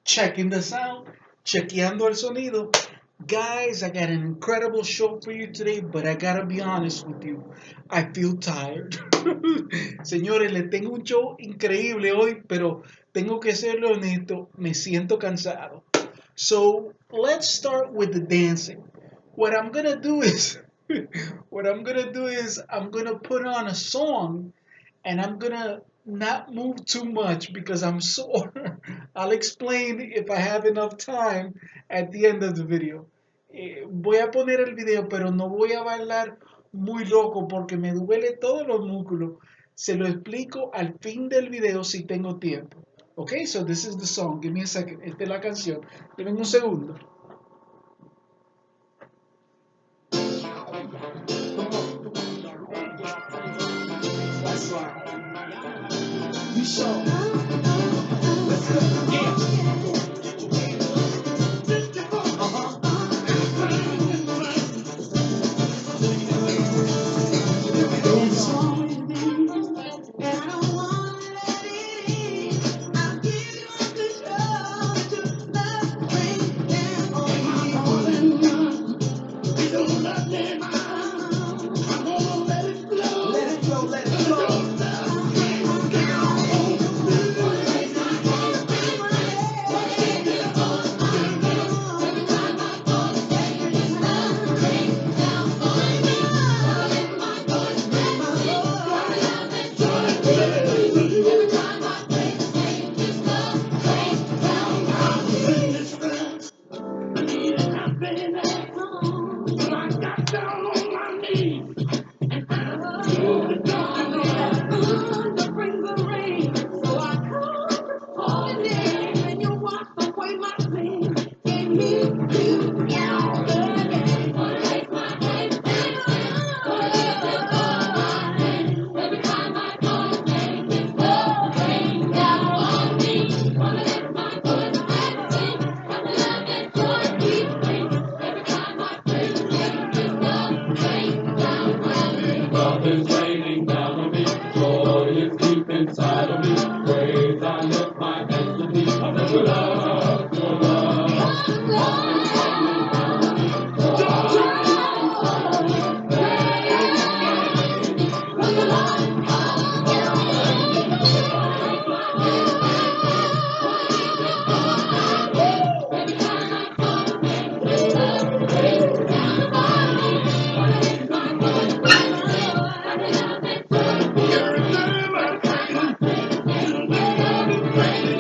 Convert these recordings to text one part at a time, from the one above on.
Checking the sound, chequeando el sonido. Guys, I got an incredible show for you today, but I gotta be honest with you. I feel tired. Señores, les tengo un show increíble hoy, pero tengo que serlo honesto, me siento cansado. So let's start with the dancing. What I'm gonna do is, I'm gonna put on a song and I'm gonna not move too much because I'm sore. I'll explain if I have enough time at the end of the video. Voy a poner el video, pero no voy a bailar muy loco porque me duele todos los músculos. Se lo explico al fin del video si tengo tiempo. Okay, so this is the song. Give me a second. Esta es la canción. Dime un segundo. That's right. You show. Let's go. Yeah. Love is raining down on me, joy is deep inside of me, praise I lift my hands to thee, your love, your love. Love is raining down on me, joy is deep inside of me, praise your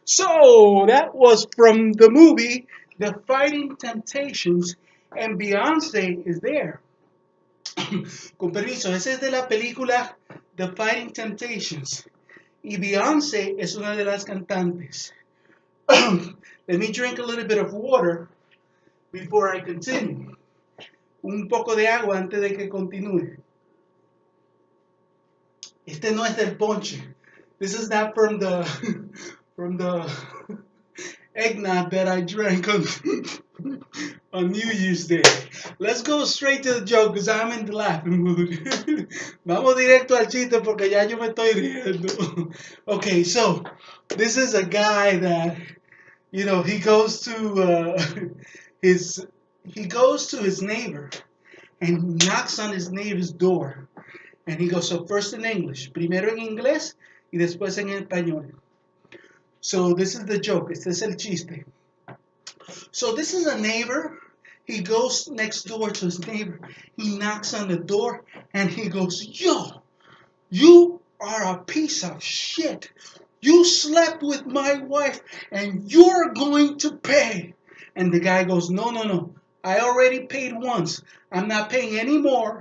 So that was from the movie The Fighting Temptations, and Beyonce is there. Con permiso, ese es de la película The Fighting Temptations. Y Beyonce es una de las cantantes. Let me drink a little bit of water before I continue. Un poco de agua antes de que continúe. Este no es del ponche. This is not from the from the eggnog that I drank on, on New Year's Day. Let's go straight to the joke because I'm in the laughing mood. Vamos directo al chiste porque ya yo me estoy riendo. Okay, so this is a guy that, you know, his he goes to his neighbor and knocks on his neighbor's door. And he goes, so first in English, primero en inglés y después en español. So this is the joke, este es el chiste. So this is a neighbor. He goes next door to his neighbor. He knocks on the door and he goes, yo, you are a piece of shit. You slept with my wife and you're going to pay. And the guy goes, no, no, no. I already paid once. I'm not paying any more.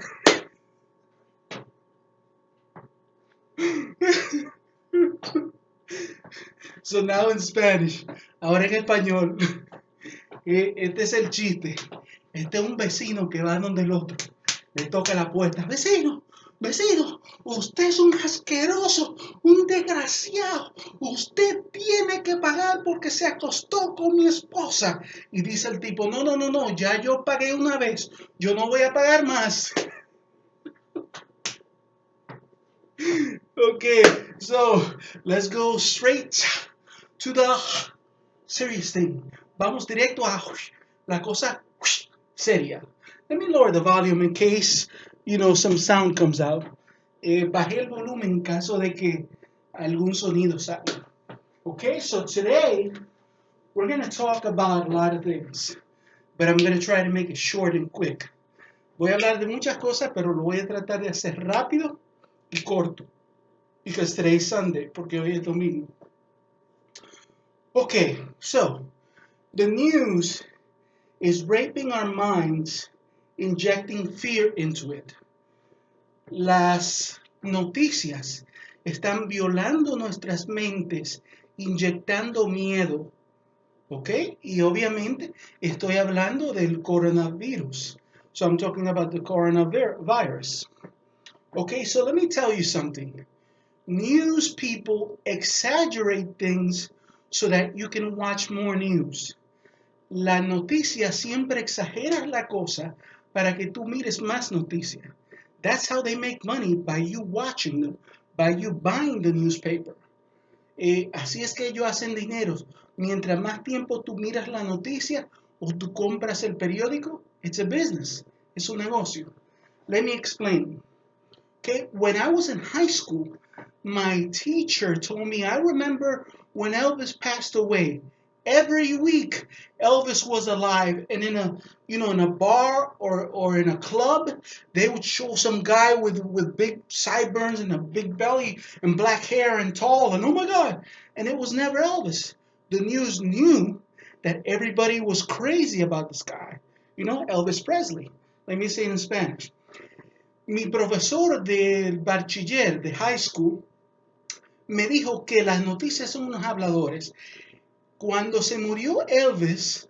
So now in Spanish. Ahora en español. Este es el chiste. Este es un vecino que va donde el otro. Le toca la puerta. Vecino, vecino, usted es un asqueroso, un desgraciado. Usted tiene que pagar porque se acostó con mi esposa. Y dice el tipo, no, no, no, no, ya yo pagué una vez. Yo no voy a pagar más. Okay, so let's go straight to the serious thing. Vamos directo a la cosa seria. Let me lower the volume in case, you know, some sound comes out. Bajé el volumen en caso de que algún sonido salga. Okay, so today we're going to talk about a lot of things, but I'm going to try to make it short and quick. Voy a hablar de muchas cosas, pero lo voy a tratar de hacer rápido y corto. Because today's Sunday, porque hoy es domingo. Okay, so the news is raping our minds, injecting fear into it. Las noticias están violando nuestras mentes, inyectando miedo. ¿Ok? Y obviamente estoy hablando del coronavirus. So I'm talking about the coronavirus. Okay, so let me tell you something. News people exaggerate things so that you can watch more news. La noticia siempre exagera la cosa para que tú mires más noticia. That's how they make money, by you watching them, by you buying the newspaper. Así es que ellos hacen dinero. Mientras más tiempo tú miras la noticia o tú compras el periódico, it's a business. Es un negocio. Let me explain. Okay, when I was in high school, my teacher told me, I remember when Elvis passed away. Every week, Elvis was alive, and in a bar or in a club, they would show some guy with big sideburns and a big belly and black hair and tall, and oh my God, and it was never Elvis. The news knew that everybody was crazy about this guy. You know, Elvis Presley. Let me say it in Spanish. Mi profesor del bachiller, de high school, me dijo que las noticias son unos habladores. Cuando se murió Elvis,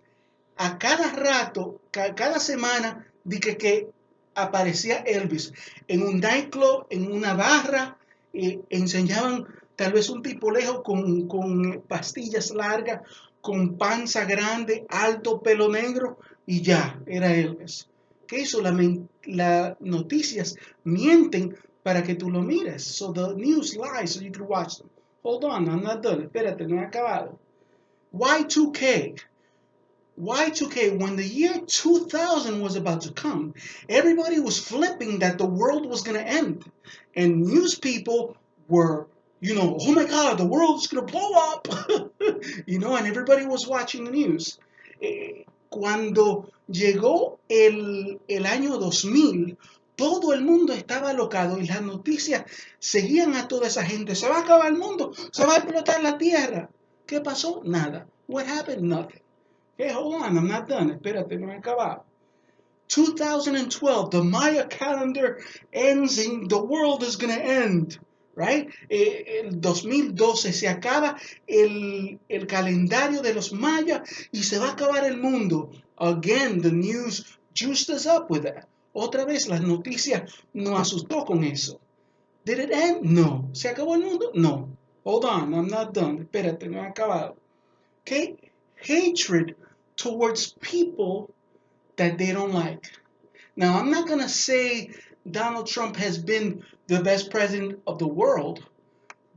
a cada rato, cada semana, dije que aparecía Elvis en un nightclub, en una barra, enseñaban tal vez un tipo lejos con pastillas largas, con panza grande, alto, pelo negro, y ya, era Elvis. ¿Qué hizo? Las noticias mienten para que tú lo mires. So the news lies so you can watch them. Hold on, I'm not done. Espérate, no he acabado. Y2K. Y2K, when the year 2000 was about to come, everybody was flipping that the world was going to end. And news people were, oh my God, the world's going to blow up. And everybody was watching the news. Cuando llegó el año 2000, todo el mundo estaba alocado y las noticias seguían a toda esa gente. Se va a acabar el mundo, se va a explotar la tierra. ¿Qué pasó? Nada. What happened? Nothing. Okay, hold on, I'm not done. Espérate, no he acabado. 2012, the Maya calendar ends and the world is going to end. Right? El 2012 se acaba el calendario de los mayas y se va a acabar el mundo. Again, the news juiced us up with that. Otra vez, las noticias nos asustó con eso. Did it end? No. ¿Se acabó el mundo? No. Hold on, I'm not done. Espérate, no he acabado. Okay? hatred towards people that they don't like. Now, I'm not going to say Donald Trump has been the best president of the world,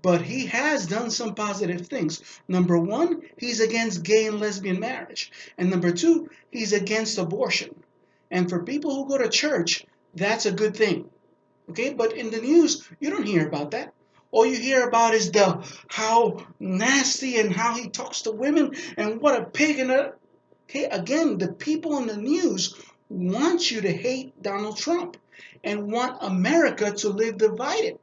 but he has done some positive things. Number one, he's against gay and lesbian marriage. And number two, he's against abortion. And for people who go to church, that's a good thing. Okay, but in the news, you don't hear about that. All you hear about is the how nasty and how he talks to women and what a pig and a. Okay, again, the people in the news want you to hate Donald Trump and want America to live divided.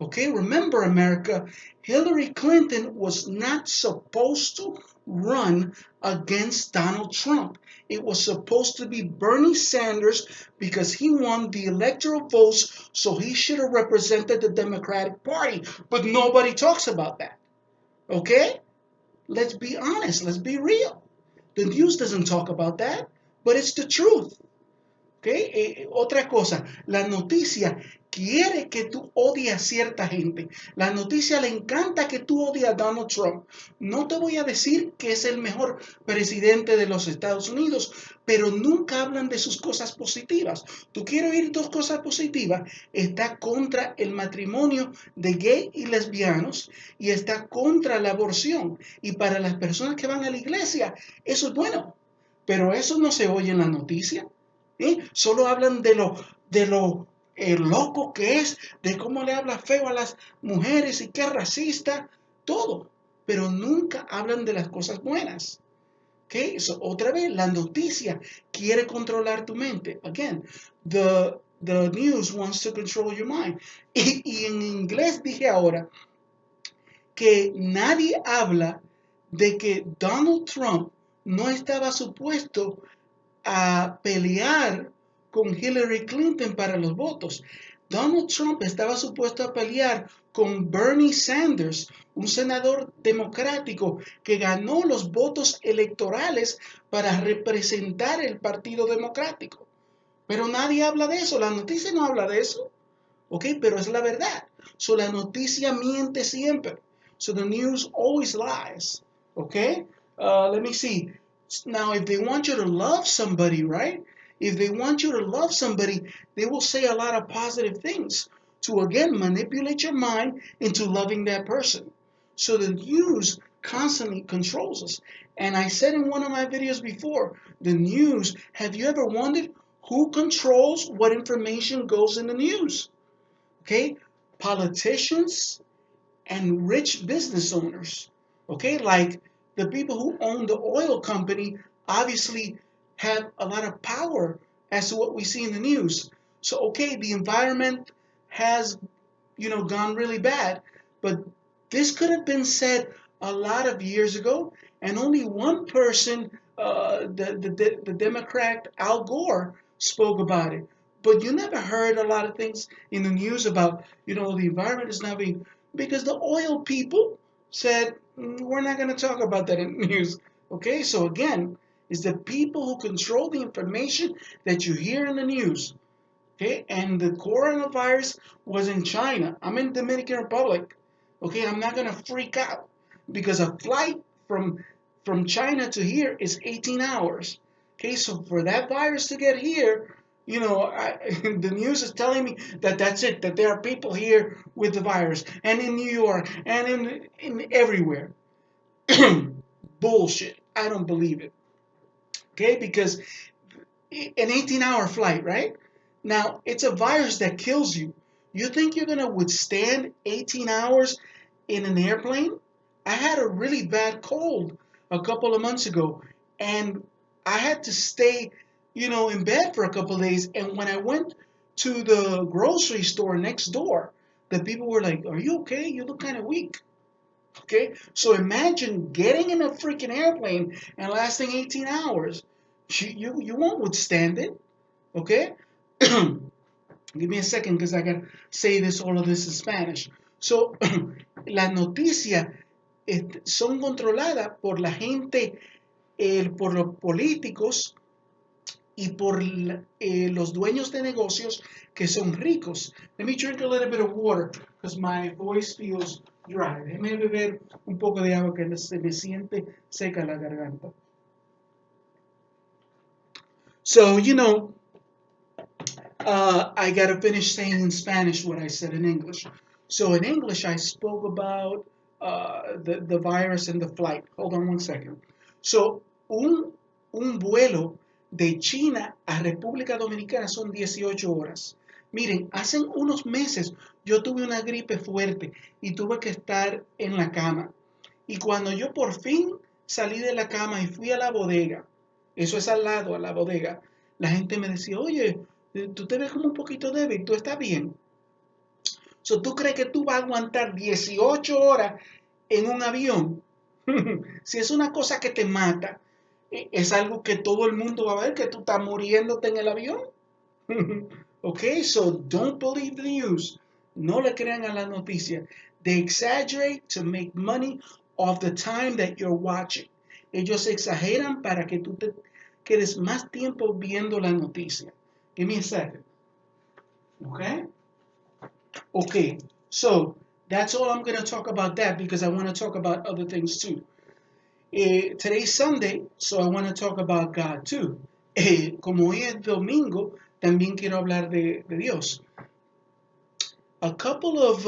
Okay, remember, America, Hillary Clinton was not supposed to run against Donald Trump. It was supposed to be Bernie Sanders because he won the electoral votes, so he should have represented the Democratic Party. But nobody talks about that. Okay? Let's be honest, let's be real. The news doesn't talk about that, but it's the truth. ¿Okay? Otra cosa, la noticia quiere que tú odies a cierta gente. La noticia le encanta que tú odies a Donald Trump. No te voy a decir que es el mejor presidente de los Estados Unidos, pero nunca hablan de sus cosas positivas. ¿Tú quieres oír dos cosas positivas? Está contra el matrimonio de gay y lesbianos y está contra la aborción. Y para las personas que van a la iglesia, eso es bueno. Pero eso no se oye en la noticia. Solo hablan de lo loco que es, de cómo le habla feo a las mujeres y que es racista, todo. Pero nunca hablan de las cosas buenas. Okay? So, otra vez, la noticia quiere controlar tu mente. Again, the news wants to control your mind. Y en inglés dije ahora que nadie habla de que Donald Trump no estaba supuesto a pelear con Hillary Clinton para los votos. Donald Trump estaba supuesto a pelear con Bernie Sanders, un senador democrático que ganó los votos electorales para representar el Partido Democrático. Pero nadie habla de eso, la noticia no habla de eso. ¿Ok? Pero es la verdad. So, la noticia miente siempre. So the news always lies. ¿Ok? Let me see. Now, if they want you to love somebody, right? If they want you to love somebody, they will say a lot of positive things to, again, manipulate your mind into loving that person. So the news constantly controls us. And I said in one of my videos before, the news, have you ever wondered who controls what information goes in the news? Okay? Politicians and rich business owners. Okay? Like the people who own the oil company obviously have a lot of power as to what we see in the news. So, okay, the environment has, gone really bad, but this could have been said a lot of years ago, and only one person, the Democrat Al Gore, spoke about it. But you never heard a lot of things in the news about, the environment is not being, because the oil people said, we're not going to talk about that in the news. Okay, so again, it's the people who control the information that you hear in the news. Okay, and the coronavirus was in China. I'm in Dominican Republic. Okay, I'm not going to freak out because a flight from China to here is 18 hours. Okay, so for that virus to get here, the news is telling me that that's it, that there are people here with the virus, and in New York, and in everywhere. Bullshit. I don't believe it. Okay, because an 18-hour flight, right? Now, it's a virus that kills you. You think you're going to withstand 18 hours in an airplane? I had a really bad cold a couple of months ago, and I had to stay, in bed for a couple of days. And when I went to the grocery store next door, the people were like, "Are you okay? You look kind of weak." Okay? So imagine getting in a freaking airplane and lasting 18 hours. You won't withstand it. Okay? Give me a second because I got to say all of this in Spanish. So, las noticias son controladas por la gente, por los políticos y por los dueños de negocios que son ricos. Let me drink a little bit of water because my voice feels dry. Déjeme beber un poco de agua que se me siente seca la garganta. So, I got to finish saying in Spanish what I said in English. So in English, I spoke about the virus and the flight. Hold on one second. So, un vuelo de China a República Dominicana son 18 horas. Miren, hace unos meses yo tuve una gripe fuerte y tuve que estar en la cama. Y cuando yo por fin salí de la cama y fui a la bodega, eso es al lado, a la bodega, la gente me decía, oye, tú te ves como un poquito débil, tú estás bien. So, ¿tú crees que tú vas a aguantar 18 horas en un avión? Si es una cosa que te mata, es algo que todo el mundo va a ver, que tú estás muriéndote en el avión. Okay, so don't believe the news. No le crean a la noticia. They exaggerate to make money off the time that you're watching. Ellos exageran para que tú te quedes más tiempo viendo la noticia. Give me a second. Okay? Okay, so that's all I'm going to talk about that because I want to talk about other things too. Today's Sunday, so I want to talk about God too. Como hoy es domingo, también quiero hablar de Dios. A couple of,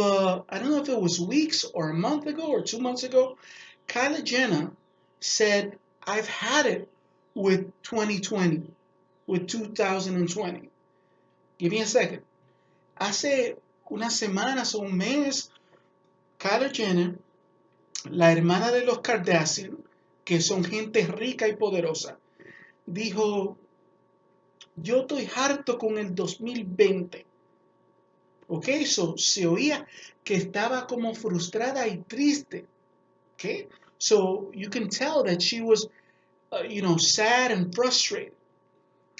I don't know if it was weeks or a month ago or 2 months ago, Kylie Jenner said, I've had it with 2020, with 2020. Give me a second. Hace unas semanas o un mes, Kylie Jenner, la hermana de los Kardashian, que son gente rica y poderosa, dijo, yo estoy harto con el 2020. Ok, so se oía que estaba como frustrada y triste. Okay, so you can tell that she was, sad and frustrated.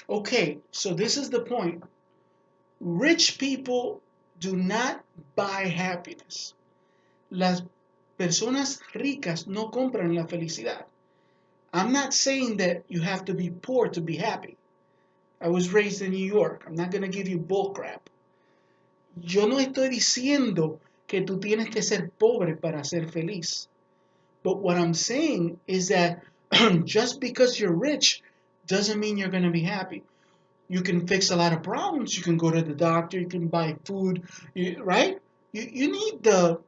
Okay, so this is the point. Rich people do not buy happiness. Las personas ricas no compran la felicidad. I'm not saying that you have to be poor to be happy. I was raised in New York. I'm not going to give you bull crap. Yo no estoy diciendo que tú tienes que ser pobre para ser feliz. But what I'm saying is that just because you're rich doesn't mean you're going to be happy. You can fix a lot of problems. You can go to the doctor. You can buy food, right? You need the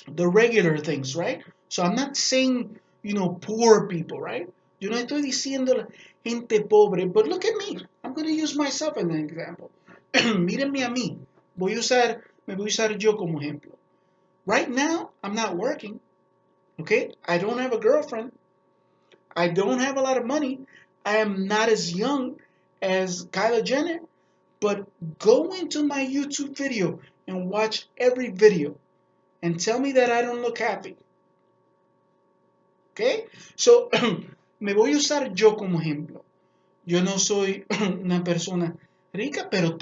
regular things, right? So I'm not saying, poor people, right? Yo no estoy diciendo la gente pobre, but look at me. I'm going to use myself as an example. Mírenme a mí. Me voy a usar yo como ejemplo. Right now, I'm not working, okay? I don't have a girlfriend. I don't have a lot of money. I am not as young as Kylie Jenner, but go into my YouTube video and watch every video and tell me that I don't look happy. Okay? So, me voy a usar yo como ejemplo. Yo no soy una persona rica, pero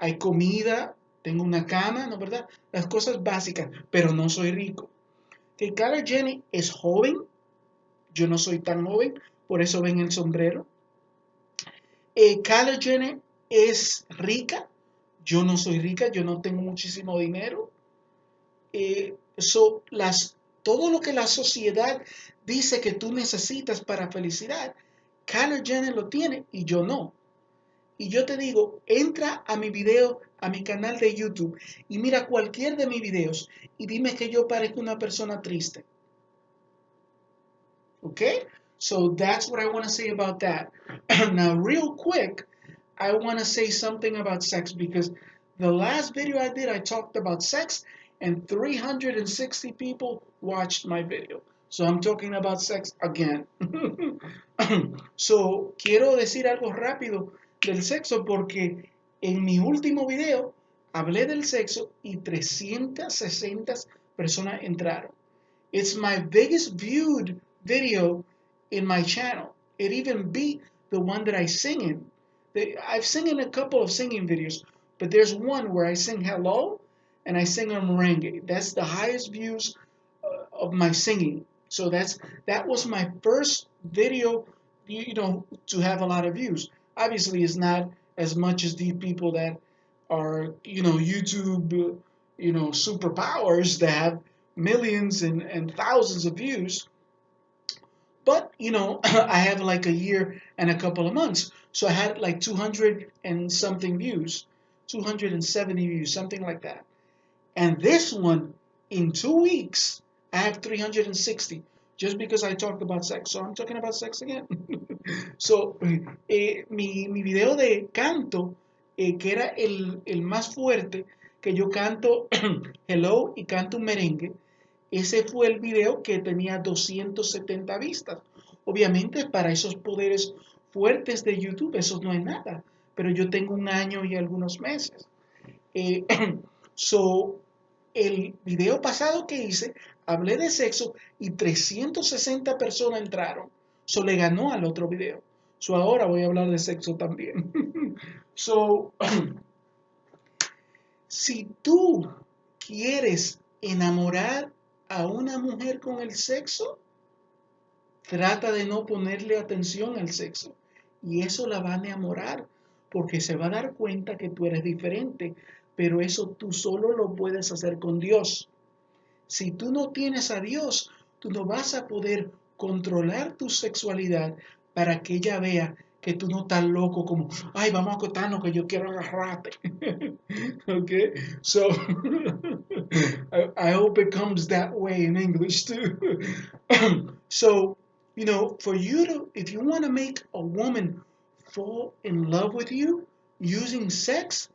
hay comida, tengo una cama, ¿no verdad? Las cosas básicas, pero no soy rico. Que Kylie Jenner es joven, yo no soy tan joven, por eso ven el sombrero. Kylie Jenner es rica, yo no soy rica, yo no tengo muchísimo dinero. Todo lo que la sociedad dice que tú necesitas para felicidad, Kylie Jenner lo tiene y yo no. Y yo te digo, entra a mi video, a mi canal de YouTube y mira cualquier de mis videos y dime que yo parezco una persona triste. Okay? So that's what I want to say about that. Now, real quick, I want to say something about sex because the last video I did, I talked about sex and 360 people watched my video. So I'm talking about sex again. So quiero decir algo rápido del sexo porque en mi último video hablé del sexo y 360 personas entraron. It's my biggest viewed video in my channel. It even beat the one that I sing in. I've sing in a couple of singing videos, but there's one where I sing hello and I sing a merengue. That's the highest views of my singing. So that was my first video, to have a lot of views. Obviously, it's not as much as the people that are, YouTube, superpowers that have millions and thousands of views. But I have like a year and a couple of months, so I had like 200 and something views, 270 views, something like that. And this one, in 2 weeks, I have 360, just because I talked about sex. So I'm talking about sex again. So, mi video de canto, que era el más fuerte, que yo canto Hello y canto un merengue, ese fue el video que tenía 270 vistas. Obviamente, para esos poderes fuertes de YouTube, eso no es nada. Pero yo tengo un año y algunos meses. Eh, so, el video pasado que hice, hablé de sexo y 360 personas entraron. So, le ganó al otro video. So, ahora voy a hablar de sexo también. So, si tú quieres enamorar a una mujer con el sexo, trata de no ponerle atención al sexo. Y eso la va a enamorar, porque se va a dar cuenta que tú eres diferente. Pero eso tú solo lo puedes hacer con Dios. Si tú no tienes a Dios, tú no vas a poder controlar tu sexualidad para que ella vea que tú no estás loco como, ay, vamos a acostarnos que yo quiero agarrarte. Okay, so I hope it comes that way in English too. So, for you to, if you want to make a woman fall in love with you using sex,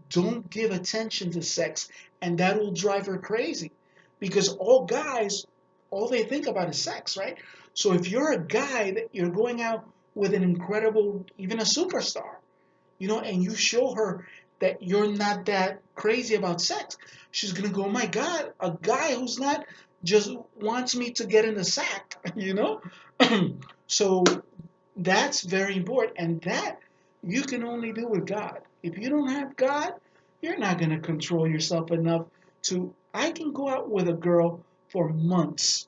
don't give attention to sex, and that will drive her crazy, because all guys, all they think about is sex, right? So if you're a guy that you're going out with an incredible, even a superstar, and you show her that you're not that crazy about sex, she's gonna go, oh my God, a guy who's not just wants me to get in the sack, So that's very important, and that you can only do with God. If you don't have God, you're not gonna control yourself enough to. I can go out with a girl for months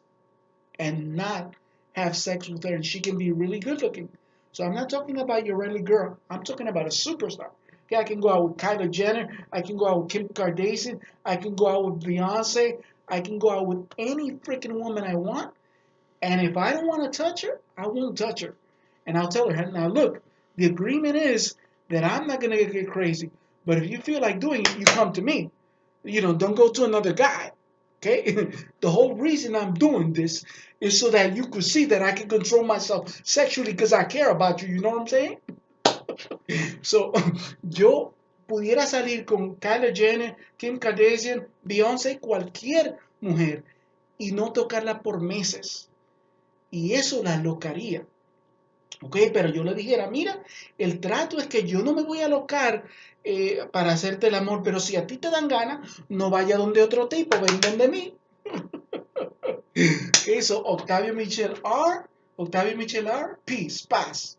and not have sex with her, and she can be really good looking. So I'm not talking about your regular girl. I'm talking about a superstar. Okay, I can go out with Kylie Jenner. I can go out with Kim Kardashian. I can go out with Beyonce. I can go out with any freaking woman I want. And if I don't want to touch her, I won't touch her. And I'll tell her, now look, the agreement is that I'm not going to get crazy. But if you feel like doing it, you come to me. Don't go to another guy. Okay? The whole reason I'm doing this is so that you could see that I can control myself sexually because I care about you. You know what I'm saying? So, yo pudiera salir con Kylie Jenner, Kim Kardashian, Beyoncé, cualquier mujer y no tocarla por meses. Y eso la locaría. ¿Ok? Pero yo le dijera, mira, el trato es que yo no me voy a alocar para hacerte el amor, pero si a ti te dan ganas, no vaya donde otro tipo, vengan de mí. Okay, so Octavio Michel R, peace, paz.